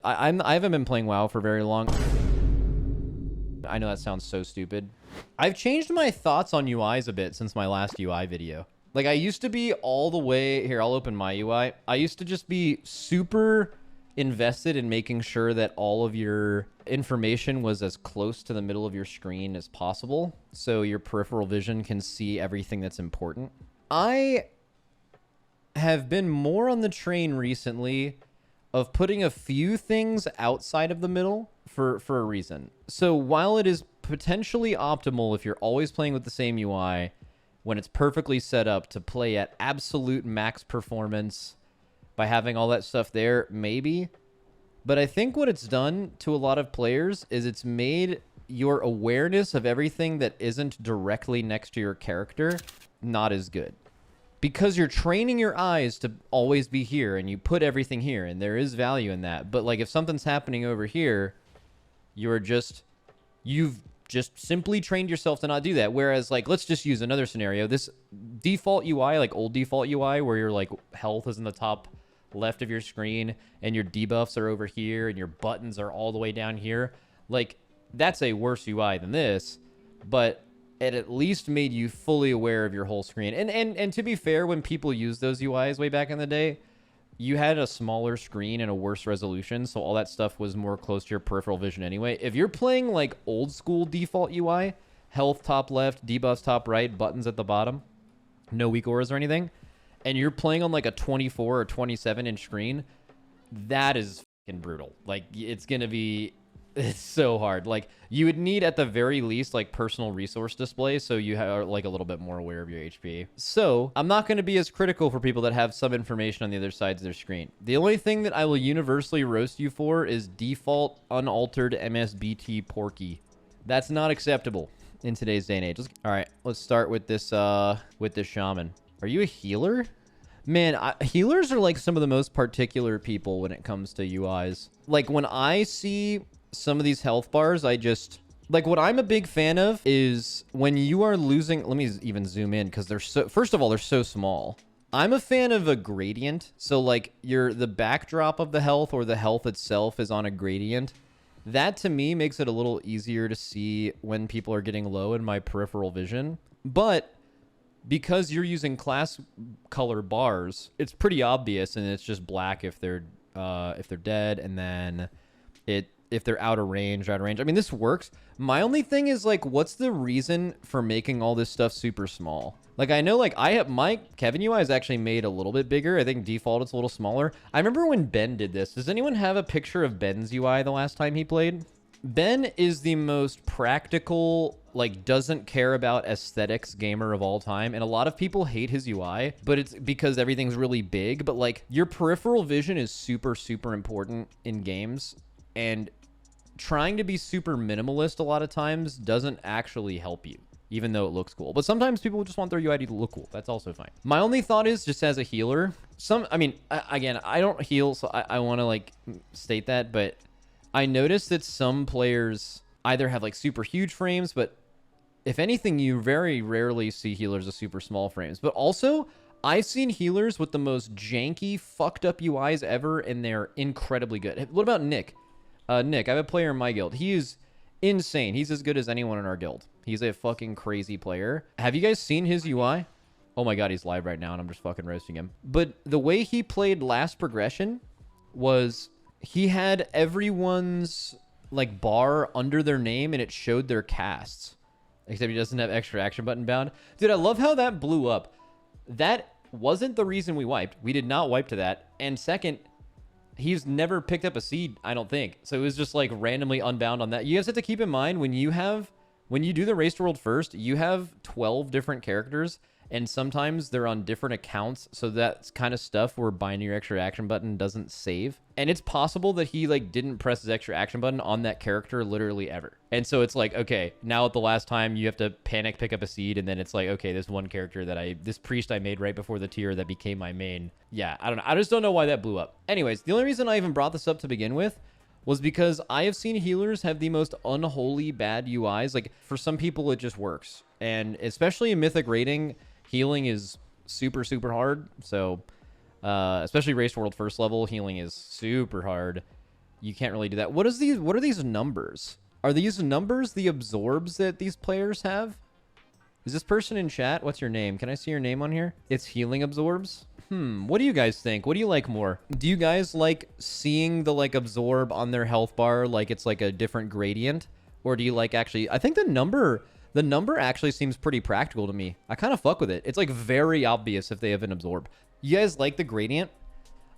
I haven't been playing WoW for very long. I know that sounds so stupid. I've changed my thoughts on UIs a bit since my last UI video. Like, I used to be all the way... Here, I'll open my UI. I used to just be super invested in making sure that all of your information was as close to the middle of your screen as possible, so your peripheral vision can see everything that's important. I have been more on the train recently of putting a few things outside of the middle for a reason. So while it is potentially optimal if you're always playing with the same UI, when it's perfectly set up to play at absolute max performance by having all that stuff there, maybe. But I think what it's done to a lot of players is it's made your awareness of everything that isn't directly next to your character not as good. Because you're training your eyes to always be here and you put everything here, and there is value in that. But like if something's happening over here, you've just simply trained yourself to not do that. Whereas, like, let's just use another scenario. This default UI, like old default UI, where your like health is in the top left of your screen and your debuffs are over here and your buttons are all the way down here. Like, that's a worse UI than this, but it at least made you fully aware of your whole screen. And to be fair, when people used those UIs way back in the day, you had a smaller screen and a worse resolution, so all that stuff was more close to your peripheral vision anyway. If you're playing like old school default UI, health top left, debuffs top right, buttons at the bottom, no weak auras or anything, and you're playing on like a 24 or 27 inch screen, that is fucking brutal. Like, it's gonna be... It's so hard. Like, you would need at the very least like personal resource display, so you are like a little bit more aware of your HP. So I'm not going to be as critical for people that have some information on the other sides of their screen. The only thing that I will universally roast you for is default unaltered MSBT Porky. That's not acceptable in today's day and age. All right, let's start with this shaman. Are you a healer? Man, healers are like some of the most particular people when it comes to UIs. Like, when I see some of these health bars, I just... Like, what I'm a big fan of is when you are losing... Let me even zoom in, because they're so... First of all, they're so small. I'm a fan of a gradient. So, like, the backdrop of the health or the health itself is on a gradient. That, to me, makes it a little easier to see when people are getting low in my peripheral vision. But because you're using class color bars, it's pretty obvious, and it's just black if they're dead, and then if they're out of range. I mean, this works. My only thing is, like, what's the reason for making all this stuff super small? Like, I know, like, I have my Kevin UI is actually made a little bit bigger. I think default it's a little smaller. I remember when Ben did this. Does anyone have a picture of Ben's UI the last time he played? Ben is the most practical, like, doesn't care about aesthetics gamer of all time, and a lot of people hate his UI, but it's because everything's really big. But like, your peripheral vision is super important in games, and trying to be super minimalist a lot of times doesn't actually help you, even though it looks cool. But sometimes people just want their UI to look cool. That's also fine. My only thought is, just as a healer, I mean, again, I don't heal, so I want to like state that, but I noticed that some players either have like super huge frames, but if anything, you very rarely see healers with super small frames. But also, I've seen healers with the most janky, fucked up UIs ever, and they're incredibly good. What about Nick? Nick, I have a player in my guild. He is insane. He's as good as anyone in our guild. He's a fucking crazy player. Have you guys seen his UI? Oh my god, he's live right now, and I'm just fucking roasting him. But the way he played last progression was he had everyone's like bar under their name, and it showed their casts. Except he doesn't have extra action button bound. Dude, I love how that blew up. That wasn't the reason we wiped. We did not wipe to that. And second, he's never picked up a seed, I don't think. So it was just like randomly unbound on that. You guys have to keep in mind, when you do the race world first, you have 12 different characters, and sometimes they're on different accounts. So that's kind of stuff where binding your extra action button doesn't save. And it's possible that he like didn't press his extra action button on that character literally ever. And so it's like, okay, now at the last time you have to panic pick up a seed, and then it's like, okay, this one character that this priest I made right before the tier that became my main. Yeah, I don't know. I just don't know why that blew up. Anyways, the only reason I even brought this up to begin with was because I have seen healers have the most unholy bad UIs. Like, for some people, it just works. And especially in Mythic rating, healing is super hard. So especially race world first level, healing is super hard. You can't really do that. What are these numbers? Are these numbers the absorbs that these players have? Is this person in chat? What's your name? Can I see your name on here? It's healing absorbs. What do you guys think? What do you like more? Do you guys like seeing the like absorb on their health bar like it's like a different gradient? Or do you like actually, I think the number actually seems pretty practical to me. I kind of fuck with it. It's like very obvious if they have an absorb. You guys like the gradient?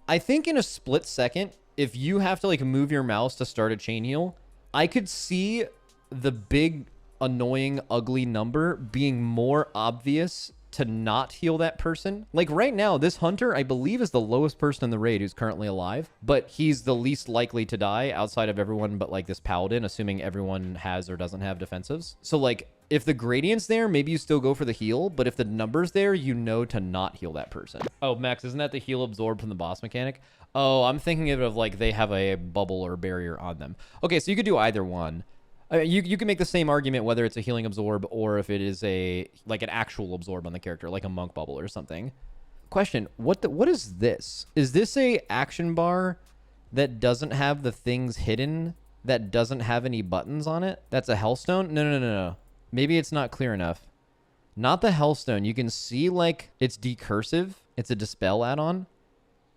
I think in a split second, if you have to like move your mouse to start a chain heal, I could see the big, annoying, ugly number being more obvious to not heal that person. Like right now, this hunter, I believe, is the lowest person in the raid who's currently alive, but he's the least likely to die outside of everyone but like this paladin, assuming everyone has or doesn't have defensives. So like if the gradient's there, maybe you still go for the heal, but if the number's there, you know to not heal that person. Oh, Max, isn't that the heal absorb from the boss mechanic? Oh, I'm thinking of it of like they have a bubble or barrier on them. Okay, so you could do either one. You can make the same argument whether it's a healing absorb or if it is a like an actual absorb on the character, like a monk bubble or something. Question: what is this? Is this a action bar that doesn't have the things hidden, that doesn't have any buttons on it? That's a hellstone? No. Maybe it's not clear enough. Not the hellstone. You can see like it's decursive. It's a dispel add-on.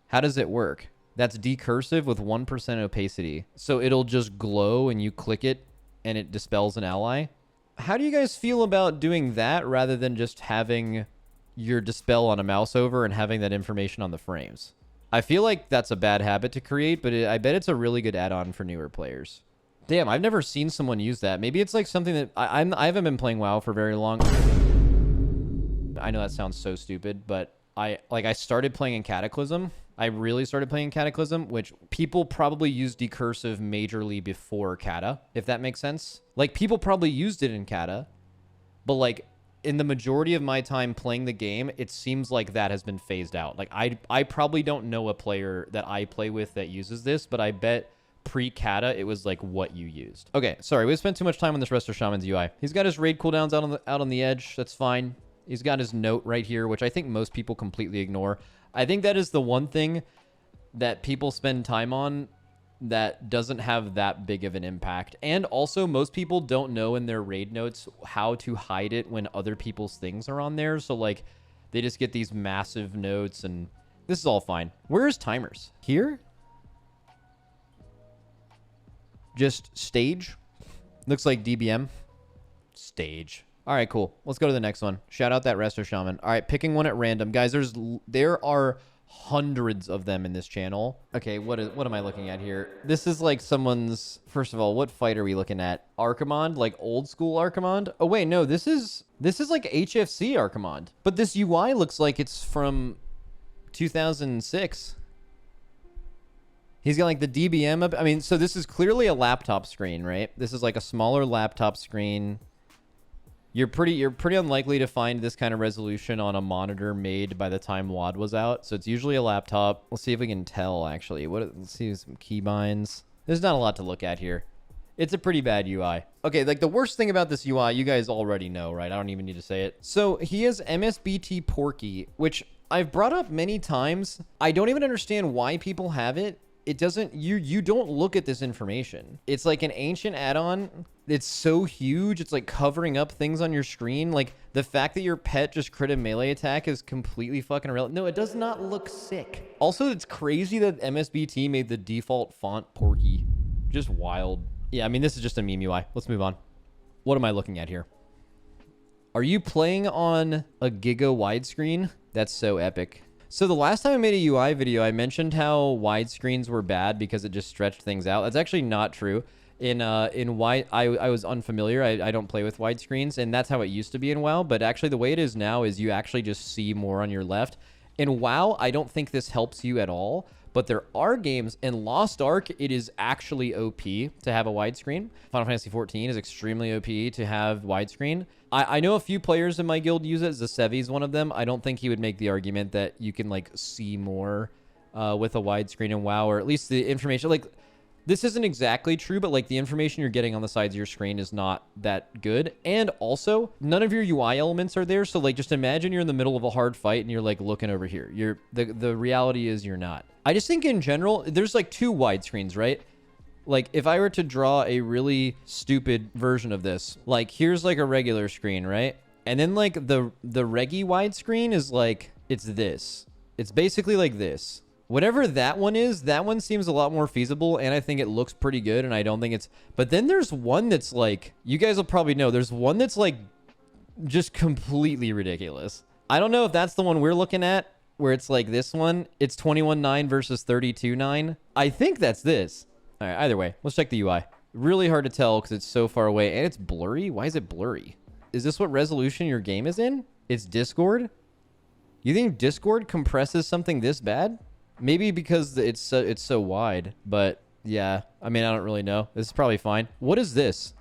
How does it work? That's decursive with 1% opacity. So it'll just glow and you click it and it dispels an ally. How do you guys feel about doing that rather than just having your dispel on a mouse over and having that information on the frames? I feel like that's a bad habit to create, but I bet it's a really good add-on for newer players. Damn, I've never seen someone use that. Maybe it's like something that I haven't been playing WoW for very long. I know that sounds so stupid, but I started playing in Cataclysm. I really started playing Cataclysm, which people probably used decursive majorly before Cata, if that makes sense. Like, people probably used it in Cata, but, like, in the majority of my time playing the game, it seems like that has been phased out. Like, I probably don't know a player that I play with that uses this, but I bet pre-Cata, it was, like, what you used. Okay, sorry, we spent too much time on this Resto Shaman's UI. He's got his raid cooldowns out on the edge. That's fine. He's got his note right here, which I think most people completely ignore. I think that is the one thing that people spend time on that doesn't have that big of an impact. And also, most people don't know in their raid notes how to hide it when other people's things are on there. So, like, they just get these massive notes, and this is all fine. Where's timers? Here? Just stage? Looks like DBM. Stage. All right, cool. Let's go to the next one. Shout out that Resto Shaman. All right, picking one at random. Guys, there are hundreds of them in this channel. Okay, what am I looking at here? This is like someone's... First of all, what fight are we looking at? Archimond? Like old school Archimond? Oh, wait, no. This is like HFC Archimond. But this UI looks like it's from 2006. He's got like the DBM up. I mean, so this is clearly a laptop screen, right? This is like a smaller laptop screen. You're pretty unlikely to find this kind of resolution on a monitor made by the time WAD was out. So it's usually a laptop. Let's see if we can tell, actually. Let's see some keybinds. There's not a lot to look at here. It's a pretty bad UI. Okay, like the worst thing about this UI, you guys already know, right? I don't even need to say it. So he has MSBT Porky, which I've brought up many times. I don't even understand why people have it. It doesn't, you don't look at this information. It's like an ancient add-on. It's so huge. It's like covering up things on your screen. Like the fact that your pet just crit a melee attack is completely fucking irrelevant. No, it does not look sick. Also, it's crazy that MSBT made the default font Porky. Just wild. Yeah, I mean, this is just a meme UI. Let's move on. What am I looking at here? Are you playing on a Giga widescreen? That's so epic. So the last time I made a UI video, I mentioned how widescreens were bad because it just stretched things out. That's actually not true. I was unfamiliar. I don't play with widescreens, and that's how it used to be in WoW. But actually, the way it is now is you actually just see more on your left. In WoW, I don't think this helps you at all. But there are games in Lost Ark. It is actually OP to have a widescreen. Final Fantasy XIV is extremely OP to have widescreen. I know a few players in my guild use it. Zasevi's one of them. I don't think he would make the argument that you can like see more with a widescreen in WoW, or at least the information. Like, this isn't exactly true, but like the information you're getting on the sides of your screen is not that good. And also, none of your UI elements are there. So like, just imagine you're in the middle of a hard fight and you're like looking over here. The reality is you're not. I just think in general, there's like two widescreens, right? Like if I were to draw a really stupid version of this, like here's like a regular screen, right? And then like the reggy widescreen is like, it's this. It's basically like this. Whatever that one is, that one seems a lot more feasible, and I think it looks pretty good, and I don't think it's... But then there's one that's like... You guys will probably know. There's one that's like just completely ridiculous. I don't know if that's the one we're looking at, where it's like this one. It's 21.9 versus 32.9. I think that's this. All right, either way, let's check the UI. Really hard to tell because it's so far away, and it's blurry. Why is it blurry? Is this what resolution your game is in? It's Discord? You think Discord compresses something this bad? Maybe because it's so wide, but yeah, I mean, I don't really know. This is probably fine. What is this?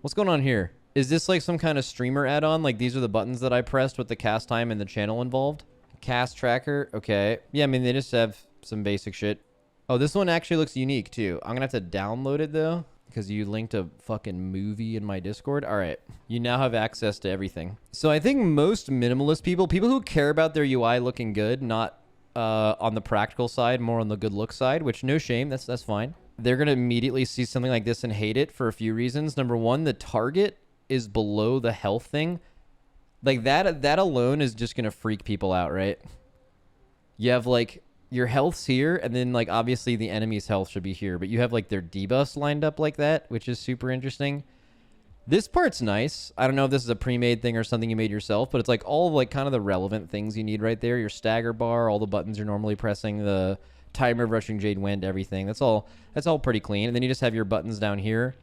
What's going on here? Is this like some kind of streamer add-on? Like these are the buttons that I pressed with the cast time and the channel involved? Cast tracker. Okay. Yeah, I mean, they just have some basic shit. Oh, this one actually looks unique too. I'm gonna have to download it though, because you linked a fucking movie in my Discord. All right. You now have access to everything. So I think most minimalist people who care about their UI looking good, not on the practical side, more on the good look side, which no shame, that's fine. They're gonna immediately see something like this and hate it for a few reasons. Number one, the target is below the health thing. Like that alone is just gonna freak people out, right? You have like your health's here, and then like obviously the enemy's health should be here, but you have like their debuffs lined up like that, which is super interesting. This part's nice. I don't know if this is a pre-made thing or something you made yourself, but it's like all of like kind of the relevant things you need right there. Your stagger bar, all the buttons you're normally pressing, the timer of Rushing Jade Wind, everything. That's all pretty clean. And then you just have your buttons down here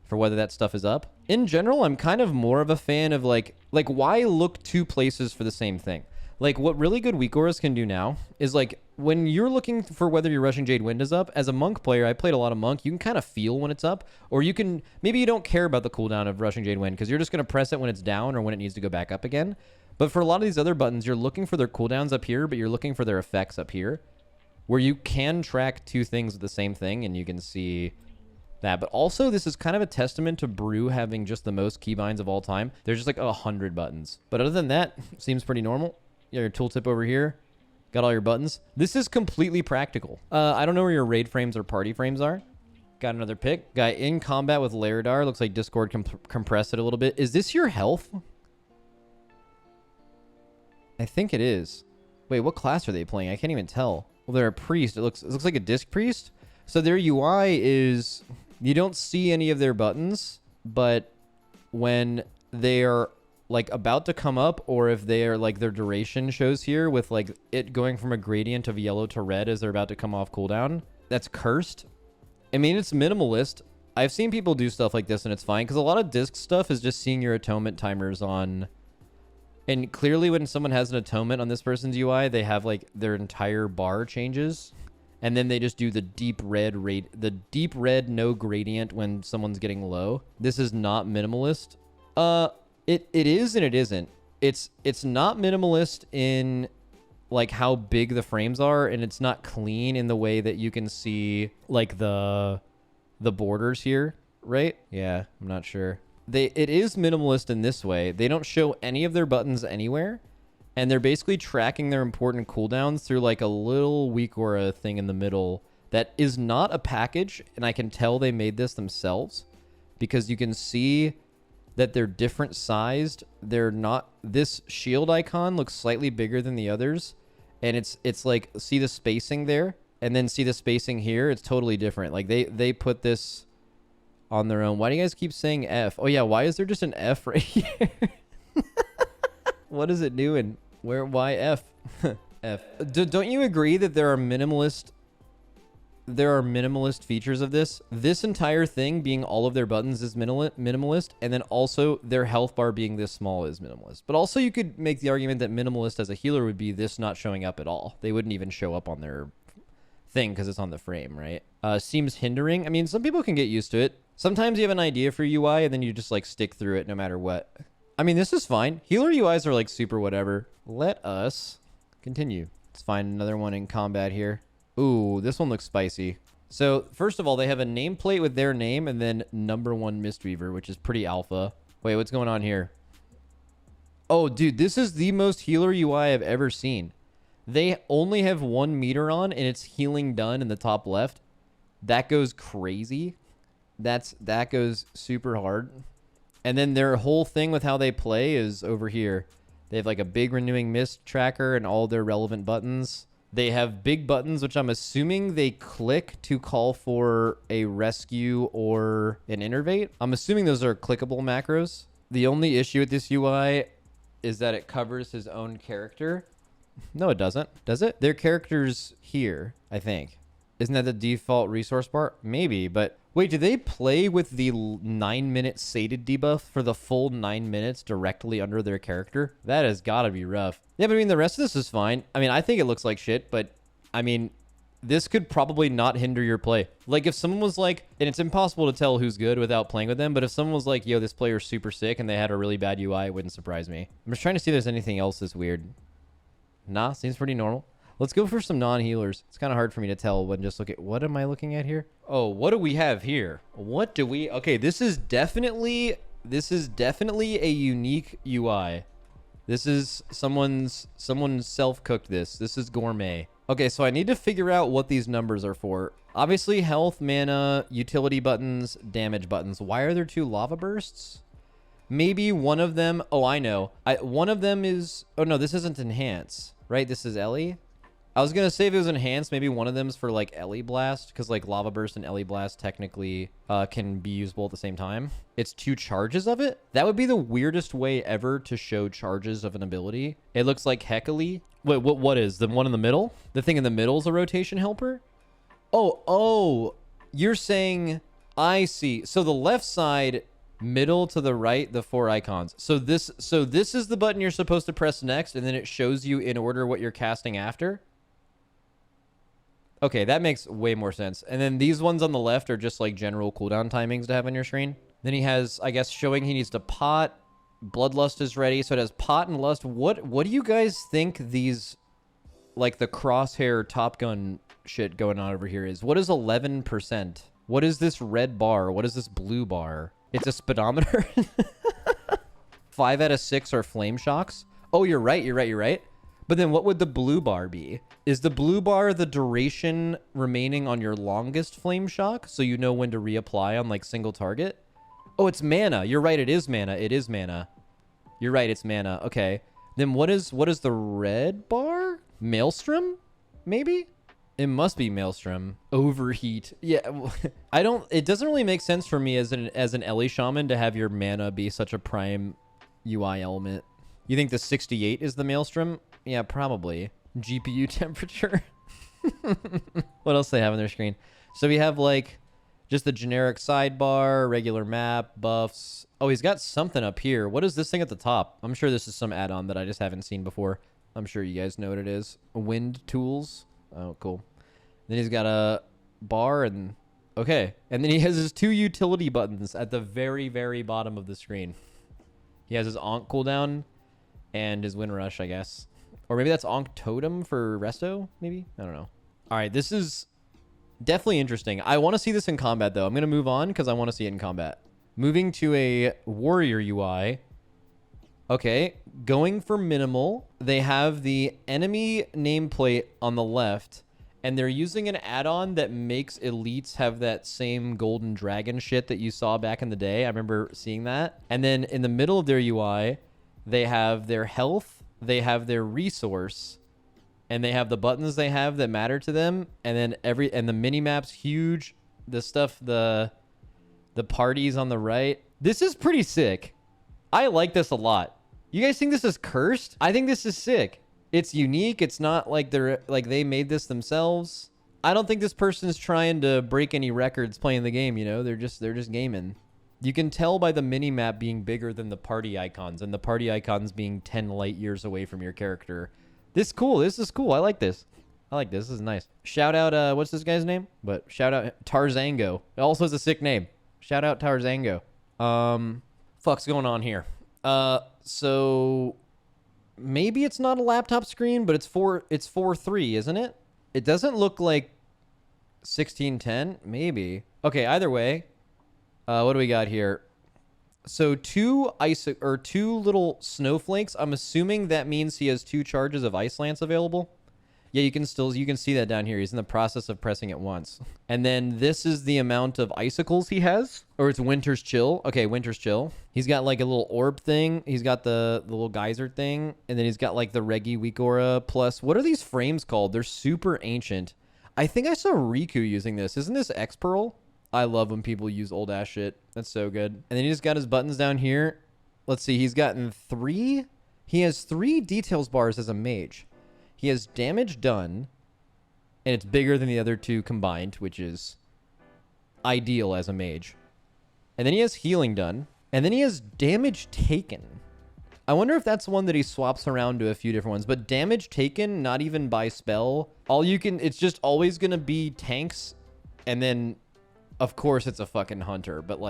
for whether that stuff is up. In general, I'm kind of more of a fan of like why look two places for the same thing? Like what really good weak auras can do now is like when you're looking for whether your Rushing Jade Wind is up, as a monk player, I played a lot of monk, you can kind of feel when it's up, or you can, maybe you don't care about the cooldown of Rushing Jade Wind because you're just going to press it when it's down or when it needs to go back up again. But for a lot of these other buttons, you're looking for their cooldowns up here, but you're looking for their effects up here, where you can track two things with the same thing and you can see that. But also this is kind of a testament to Brew having just the most keybinds of all time. There's just like 100 buttons. But other than that, seems pretty normal. Yeah, your tooltip over here. Got all your buttons. This is completely practical. I don't know where your raid frames or party frames are. Got another pick. Guy in combat with Laredar. Looks like Discord compressed it a little bit. Is this your health? I think it is. Wait, what class are they playing? I can't even tell. Well, they're a priest. It looks like a disc priest. So their UI is... You don't see any of their buttons, but when they are like about to come up, or if they are like their duration shows here with like it going from a gradient of yellow to red as they're about to come off cooldown, that's cursed. I mean, it's minimalist. I've seen people do stuff like this and it's fine because a lot of disc stuff is just seeing your atonement timers on. And clearly when someone has an atonement on this person's UI, they have like their entire bar changes. And then they just do the deep red no gradient when someone's getting low. This is not minimalist. It is and it isn't. It's not minimalist in like how big the frames are, and it's not clean in the way that you can see like the borders here, right? Yeah, I'm not sure. It is minimalist in this way. They don't show any of their buttons anywhere, and they're basically tracking their important cooldowns through like a little weak aura thing in the middle that is not a package, and I can tell they made this themselves because you can see that they're different sized. They're not, this shield icon looks slightly bigger than the others, and it's like, see the spacing there, and then see the spacing here. It's totally different. Like they put this on their own. Why do you guys keep saying F? Oh yeah, why is there just an F right here? What is it doing? Why F? F. Don't you agree that there are minimalist features of this? This entire thing being all of their buttons is minimalist, and then also their health bar being this small is minimalist. But also you could make the argument that minimalist as a healer would be this not showing up at all. They wouldn't even show up on their thing because it's on the frame, right? Seems hindering. I mean, some people can get used to it. Sometimes you have an idea for UI and then you just like stick through it no matter what. I mean, this is fine. Healer UIs are like super whatever. Let us continue. Let's find another one in combat here. Ooh, this one looks spicy. So, first of all, they have a nameplate with their name and then #1 Mistweaver, which is pretty alpha. Wait, what's going on here? Oh, dude, this is the most healer UI I've ever seen. They only have 1 meter on, and it's healing done in the top left. That goes crazy. That goes super hard. And then their whole thing with how they play is over here. They have like a big renewing mist tracker and all their relevant buttons. They have big buttons, which I'm assuming they click to call for a rescue or an innervate. I'm assuming those are clickable macros. The only issue with this UI is that it covers his own character. No, it doesn't. Does it? Their character's here, I think. Isn't that the default resource bar? Maybe, but wait, do they play with the 9-minute sated debuff for the full 9 minutes directly under their character? That has got to be rough. Yeah, but I mean, the rest of this is fine. I mean, I think it looks like shit, but I mean, this could probably not hinder your play. Like if someone was like, and it's impossible to tell who's good without playing with them, but if someone was like, yo, this player's super sick and they had a really bad UI, it wouldn't surprise me. I'm just trying to see if there's anything else that's weird. Nah, seems pretty normal. Let's go for some non-healers. It's kind of hard for me to tell when just look at... What am I looking at here? Oh, what do we have here? What do we... Okay, this is definitely a unique UI. This is someone self-cooked this. This is gourmet. Okay, so I need to figure out what these numbers are for. Obviously, health, mana, utility buttons, damage buttons. Why are there 2 lava bursts? Maybe one of them... Oh, I know. One of them is... Oh, no, this isn't enhance, right? This is Ellie. I was going to say if it was enhanced, maybe one of them's for like Ellie Blast, because like Lava Burst and Ellie Blast technically can be usable at the same time. It's 2 charges of it. That would be the weirdest way ever to show charges of an ability. It looks like Heckily. Wait, what is? The one in the middle? The thing in the middle is a rotation helper? Oh, you're saying... I see. So the left side, middle to the right, the 4 icons. So this is the button you're supposed to press next, and then it shows you in order what you're casting after? Okay, that makes way more sense. And then these ones on the left are just like general cooldown timings to have on your screen. Then he has, I guess, showing he needs to pot. Bloodlust is ready. So it has pot and lust. What do you guys think these, like the crosshair Top Gun shit going on over here is? What is 11%? What is this red bar? What is this blue bar? It's a speedometer. 5 out of 6 are flame shocks. Oh, you're right. But then what would the blue bar be? Is the blue bar the duration remaining on your longest flame shock? So you know when to reapply on like single target? Oh, it's mana. You're right. It is mana. You're right. It's mana. Okay. Then what is the red bar? Maelstrom? Maybe? It must be Maelstrom. Overheat. Yeah. It doesn't really make sense for me as an Ellie shaman to have your mana be such a prime UI element. You think the 68 is the Maelstrom? Yeah, probably. GPU temperature. What else do they have on their screen? So we have like just the generic sidebar, regular map, buffs. Oh, he's got something up here. What is this thing at the top? I'm sure this is some add-on that I just haven't seen before. I'm sure you guys know what it is. Wind tools. Oh, cool. Then he's got a bar and... Okay. And then he has his 2 utility buttons at the very, very bottom of the screen. He has his Ankh cooldown and his Wind Rush, I guess. Or maybe that's Ankh Totem for Resto, maybe? I don't know. All right, this is definitely interesting. I want to see this in combat, though. I'm going to move on because I want to see it in combat. Moving to a Warrior UI. Okay, going for minimal. They have the enemy nameplate on the left, and they're using an add-on that makes elites have that same golden dragon shit that you saw back in the day. I remember seeing that. And then in the middle of their UI, they have their health, they have their resource, and they have the buttons they have that matter to them. And then the mini map's huge. The stuff, the parties on the right. This is pretty sick. I like this a lot. You guys think this is cursed? I think this is sick. It's unique. It's not like they made this themselves. I don't think this person's trying to break any records playing the game, you know? They're just gaming. You can tell by the mini-map being bigger than the party icons, and the party icons being 10 light years away from your character. This is cool. This is cool. I like this. This is nice. Shout out, what's this guy's name? But shout out Tarzango. It also has a sick name. Shout out Tarzango. Fuck's going on here? So maybe it's not a laptop screen, but it's 4:3, isn't it? It doesn't look like 1610. Maybe. Okay, either way. What do we got here? So 2 little snowflakes. I'm assuming that means he has 2 charges of Ice Lance available. Yeah, you can see that down here. He's in the process of pressing it once. And then this is the amount of icicles he has. Or it's Winter's Chill. Okay, Winter's Chill. He's got like a little orb thing. He's got the little geyser thing. And then he's got like the Reggie Weak Aura plus... What are these frames called? They're super ancient. I think I saw Riku using this. Isn't this X-Pearl? I love when people use old ass shit. That's so good. And then he just got his buttons down here. Let's see. He's gotten 3... He has 3 details bars as a mage. He has damage done, and it's bigger than the other 2 combined, which is ideal as a mage. And then he has healing done, and then he has damage taken. I wonder if that's one that he swaps around to a few different ones, but damage taken, not even by spell. It's just always going to be tanks, and then, of course, it's a fucking hunter, but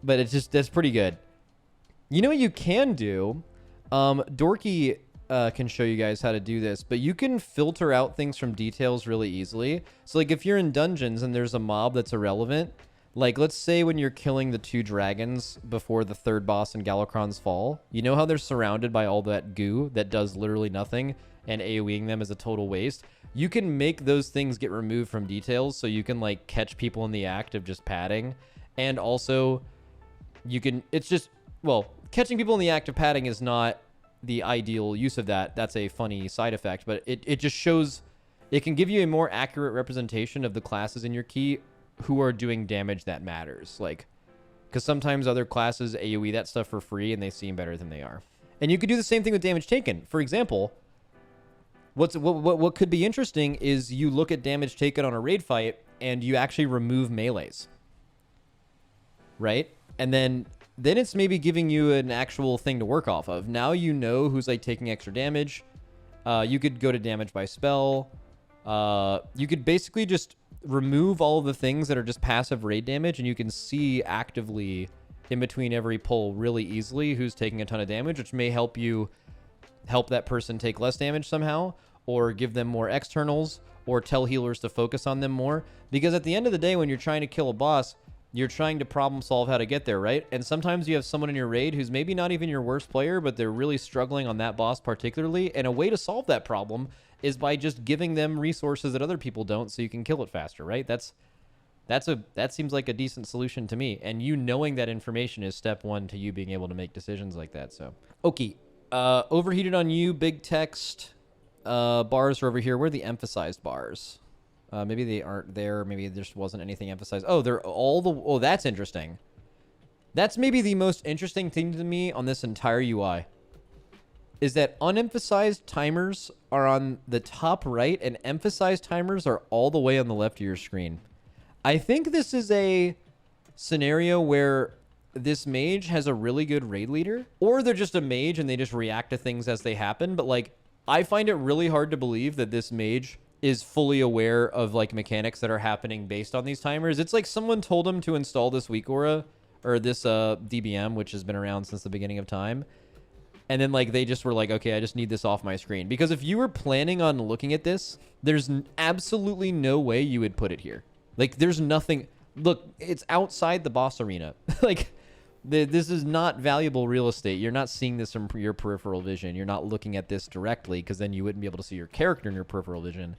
that's pretty good. You know what you can do? Dorky... can show you guys how to do this, but you can filter out things from details really easily. So like if you're in dungeons and there's a mob that's irrelevant, like let's say when you're killing the 2 dragons before the 3rd boss in Galakron's Fall, you know how they're surrounded by all that goo that does literally nothing, and AoEing them is a total waste? You can make those things get removed from details so you can like catch people in the act of just padding. And also you can, catching people in the act of padding is not the ideal use of that. That's a funny side effect, but it just shows, it can give you a more accurate representation of the classes in your key who are doing damage that matters. Like, because sometimes other classes AoE that stuff for free and they seem better than they are. And you could do the same thing with damage taken. For example, what could be interesting is you look at damage taken on a raid fight and you actually remove melees, right? And then it's maybe giving you an actual thing to work off of. Now you know who's like taking extra damage. You could go to damage by spell. You could basically just remove all of the things that are just passive raid damage, and you can see actively in between every pull really easily who's taking a ton of damage, which may help that person take less damage somehow, or give them more externals, or tell healers to focus on them more. Because at the end of the day, when you're trying to kill a boss, you're trying to problem solve how to get there, right? And sometimes you have someone in your raid who's maybe not even your worst player, but they're really struggling on that boss particularly. And a way to solve that problem is by just giving them resources that other people don't so you can kill it faster, right? That seems like a decent solution to me. And you knowing that information is step 1 to you being able to make decisions like that. So, okay. Overheated on you, big text. Bars are over here. Where are the emphasized bars? Maybe they aren't there. Maybe there just wasn't anything emphasized. Oh, oh, that's interesting. That's maybe the most interesting thing to me on this entire UI. Is that unemphasized timers are on the top right and emphasized timers are all the way on the left of your screen. I think this is a scenario where this mage has a really good raid leader, or they're just a mage and they just react to things as they happen. But like, I find it really hard to believe that this mage is fully aware of like mechanics that are happening based on these timers. It's like someone told him to install this weak aura or this DBM, which has been around since the beginning of time. And then like they just were like, okay, I just need this off my screen. Because if you were planning on looking at this, there's absolutely no way you would put it here. Like there's nothing. Look, it's outside the boss arena. Like this is not valuable real estate. You're not seeing this from your peripheral vision. You're not looking at this directly because then you wouldn't be able to see your character in your peripheral vision.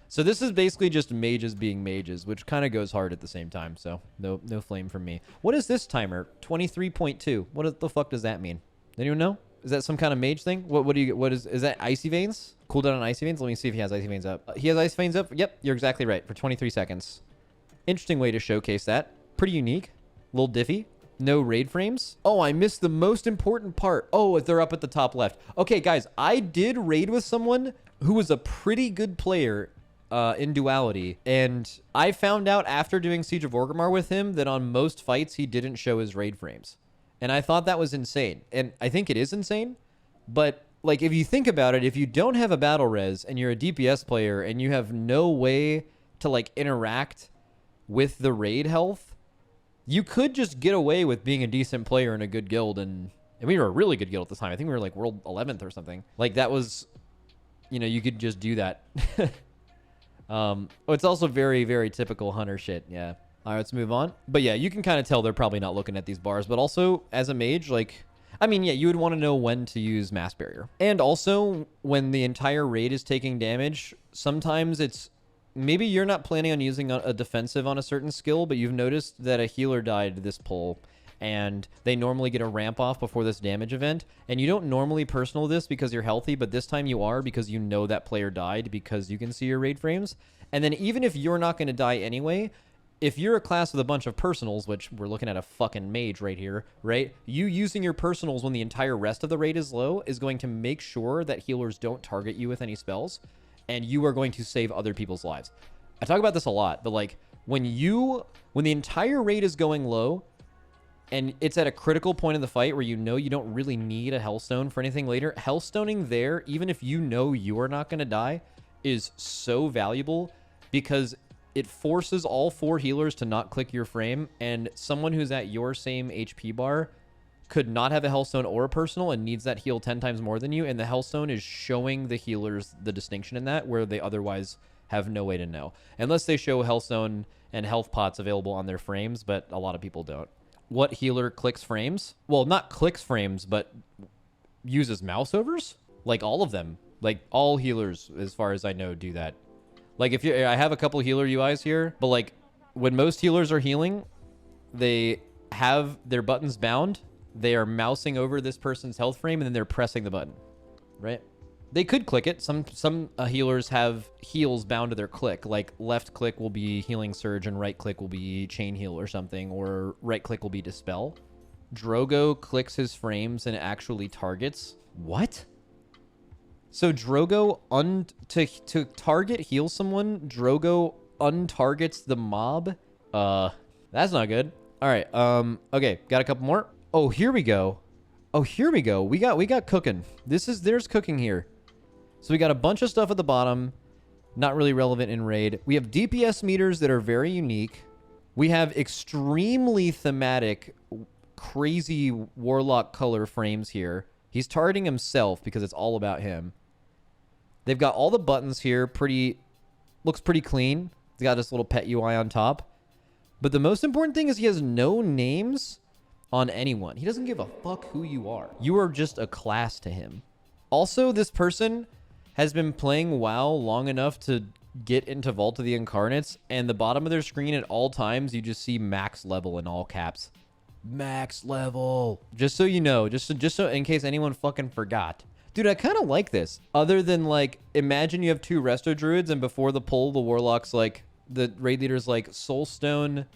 So this is basically just mages being mages, which kind of goes hard at the same time. So no flame from me. What is this timer? 23.2. What the fuck does that mean? Anyone know? Is that some kind of mage thing? What is that Icy Veins? Cooldown on Icy Veins? Let me see if he has Icy Veins up. He has Icy Veins up? Yep, you're exactly right. For 23 seconds. Interesting way to showcase that. Pretty unique. Little diffy. No raid frames. Oh, I missed the most important part. Oh, they're up at the top left. Okay, guys, I did raid with someone who was a pretty good player in Duality. And I found out after doing Siege of Orgrimmar with him that on most fights, he didn't show his raid frames. And I thought that was insane. And I think it is insane. But like, if you think about it, if you don't have a battle res and you're a DPS player and you have no way to like interact with the raid health, you could just get away with being a decent player in a good guild. And we were a really good guild at the time. I think we were like world 11th or something. Like that was, you know, you could just do that. It's also very, very typical hunter shit. Yeah. All right, let's move on. But yeah, you can kind of tell they're probably not looking at these bars. But also, as a mage, like, I mean, yeah, you would want to know when to use Mass Barrier. And also, when the entire raid is taking damage, sometimes it's... Maybe you're not planning on using a defensive on a certain skill, but you've noticed that a healer died this pull, and they normally get a ramp off before this damage event, and you don't normally personal this because you're healthy, but this time you are because you know that player died because you can see your raid frames. And then even if you're not going to die anyway, if you're a class with a bunch of personals, which we're looking at a fucking mage right here, right? You using your personals when the entire rest of the raid is low is going to make sure that healers don't target you with any spells, and you are going to save other people's lives. I talk about this a lot, but like when the entire raid is going low and it's at a critical point in the fight where you know you don't really need a Hellstone for anything later, Hellstoning there, even if you know you are not going to die, is so valuable because it forces all 4 healers to not click your frame, and someone who's at your same HP bar could not have a Hellstone or a personal and needs that heal 10 times more than you, and the Hellstone is showing the healers the distinction in that where they otherwise have no way to know. Unless they show Hellstone and health pots available on their frames, but a lot of people don't. What healer clicks frames? Well, not clicks frames, but uses mouse overs? Like all of them. Like all healers, as far as I know, do that. Like if you, I have a couple healer UIs here, but like when most healers are healing, they have their buttons bound. They are mousing over this person's health frame and then they're pressing the button, right? They could click it. Some healers have heals bound to their click. Like left click will be healing surge and right click will be chain heal or something, or right click will be dispel. Drogo clicks his frames and actually targets. What? So Drogo to target heal someone, Drogo untargets the mob. That's not good. All right. Okay, got a couple more. Oh, here we go. Oh, here we go. We got cooking. There's cooking here. So we got a bunch of stuff at the bottom, not really relevant in raid. We have DPS meters that are very unique. We have extremely thematic, crazy Warlock color frames here. He's targeting himself because it's all about him. They've got all the buttons here. Looks pretty clean. He's got this little pet UI on top. But the most important thing is he has no names on anyone. He doesn't give a fuck who you are. You are just a class to him. Also, this person has been playing WoW long enough to get into Vault of the Incarnates, and the bottom of their screen at all times, you just see max level in all caps. Max level. Just so you know, just so in case anyone fucking forgot. Dude, I kind of like this. Other than like, imagine you have 2 Resto Druids, and before the pull, the Warlock's like, the raid leader's like, Soulstone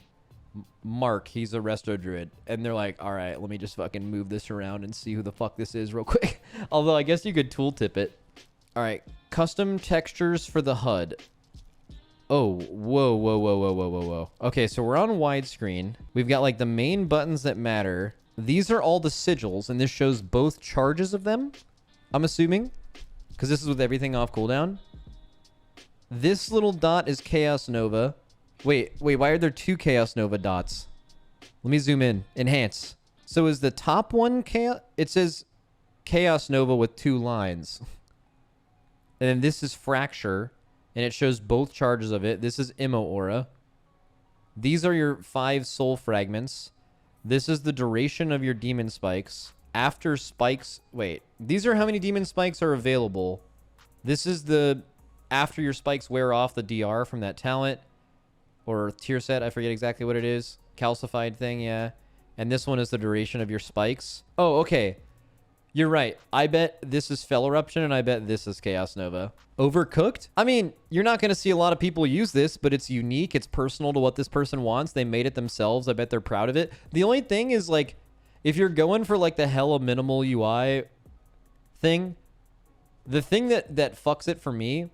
Mark, he's a Resto Druid. And they're like, all right, let me just fucking move this around and see who the fuck this is real quick. Although I guess you could tooltip it. All right, custom textures for the HUD. Oh, whoa. Okay, so we're on widescreen. We've got like the main buttons that matter. These are all the sigils, and this shows both charges of them, I'm assuming, because this is with everything off cooldown. This little dot is Chaos Nova. Wait, why are there 2 Chaos Nova dots? Let me zoom in. Enhance. So is the top one Chaos? It says Chaos Nova with 2 lines. And then this is Fracture, and it shows both charges of it. This is Immo Aura. These are your 5 soul fragments. This is the duration of your demon spikes. After spikes, wait, these are how many demon spikes are available. This is the after your spikes wear off, the DR from that talent or tier set. I forget exactly what it is. Calcified thing, yeah. And this one is the duration of your spikes. Oh, okay. You're right. I bet this is Fell Eruption, and I bet this is Chaos Nova. Overcooked? I mean, you're not going to see a lot of people use this, but it's unique. It's personal to what this person wants. They made it themselves. I bet they're proud of it. The only thing is, like, if you're going for, like, the hella minimal UI thing, the thing that fucks it for me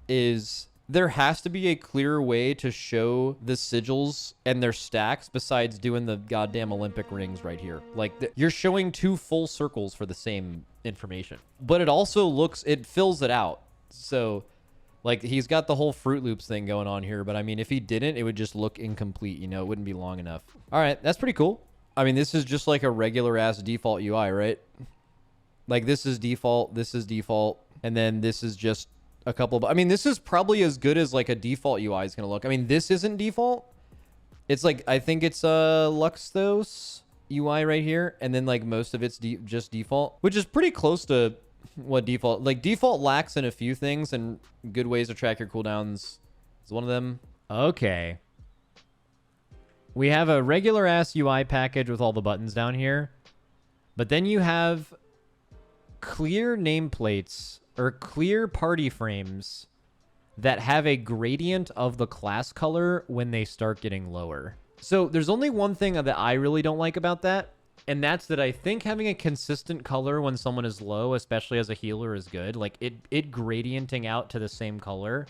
is there has to be a clearer way to show the sigils and their stacks besides doing the goddamn Olympic rings right here. Like, you're showing 2 full circles for the same information. But it also it fills it out. So, like, he's got the whole Fruit Loops thing going on here. But, I mean, if he didn't, it would just look incomplete. You know, it wouldn't be long enough. All right, that's pretty cool. I mean, this is just like a regular-ass default UI, right? Like, this is default, and then this is just a couple. I mean, this is probably as good as like a default UI is gonna look. I mean, this isn't default. It's like, I think it's Luxthos. UI right here, and then like most of it's just default, which is pretty close to what default, like default lacks in a few things, and good ways to track your cooldowns is one of them. Okay. We have a regular ass UI package with all the buttons down here, but then you have clear nameplates or clear party frames that have a gradient of the class color when they start getting lower. So there's only one thing that I really don't like about that, and that's that I think having a consistent color when someone is low, especially as a healer, is good. Like it gradienting out to the same color,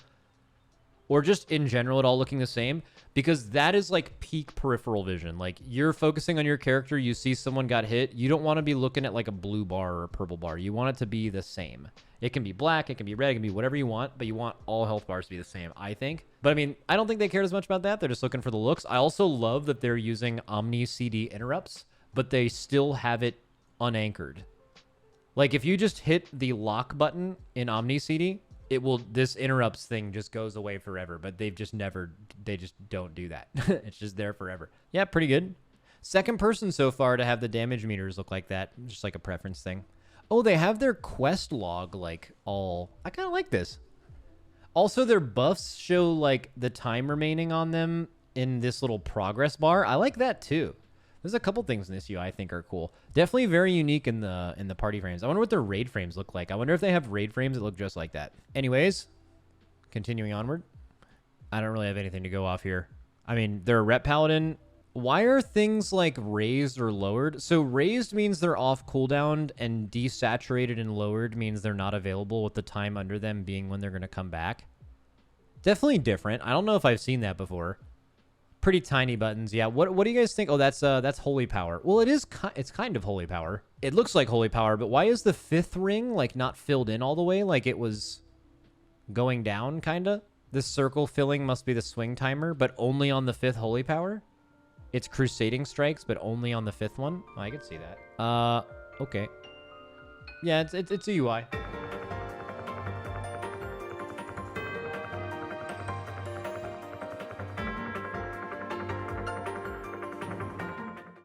or just in general it all looking the same, because that is like peak peripheral vision. Like you're focusing on your character, you see someone got hit, you don't want to be looking at like a blue bar or a purple bar. You want it to be the same. It can be black, it can be red, it can be whatever you want, but you want all health bars to be the same, I think. But I mean, I don't think they cared as much about that. They're just looking for the looks. I also love that they're using Omni CD interrupts, but they still have it unanchored. Like if you just hit the lock button in Omni CD, it will, this interrupts thing just goes away forever, but they've just never, they just don't do that. It's just there forever. Yeah, pretty good. Second person so far to have the damage meters look like that, just like a preference thing. Oh, they have their quest log like all, I kind of like this. Also, their buffs show like the time remaining on them in this little progress bar. I like that too. There's a couple things in this UI I think are cool. Definitely very unique in the party frames. I wonder what their raid frames look like. I wonder if they have raid frames that look just like that. Anyways, continuing onward. I don't really have anything to go off here. I mean, they're a rep paladin. Why are things like raised or lowered? So raised means they're off cooldown, and desaturated and lowered means they're not available, with the time under them being when they're going to come back. Definitely different. I don't know if I've seen that before. Pretty tiny buttons. Yeah. What do you guys think? Oh, that's holy power. Well, it's kind of holy power. It looks like holy power, but why is the fifth ring like not filled in all the way? Like it was going down kind of. This circle filling must be the swing timer, but only on the fifth holy power. It's crusading strikes, but only on the fifth one. Oh, I could see that. Okay. Yeah, it's a UI.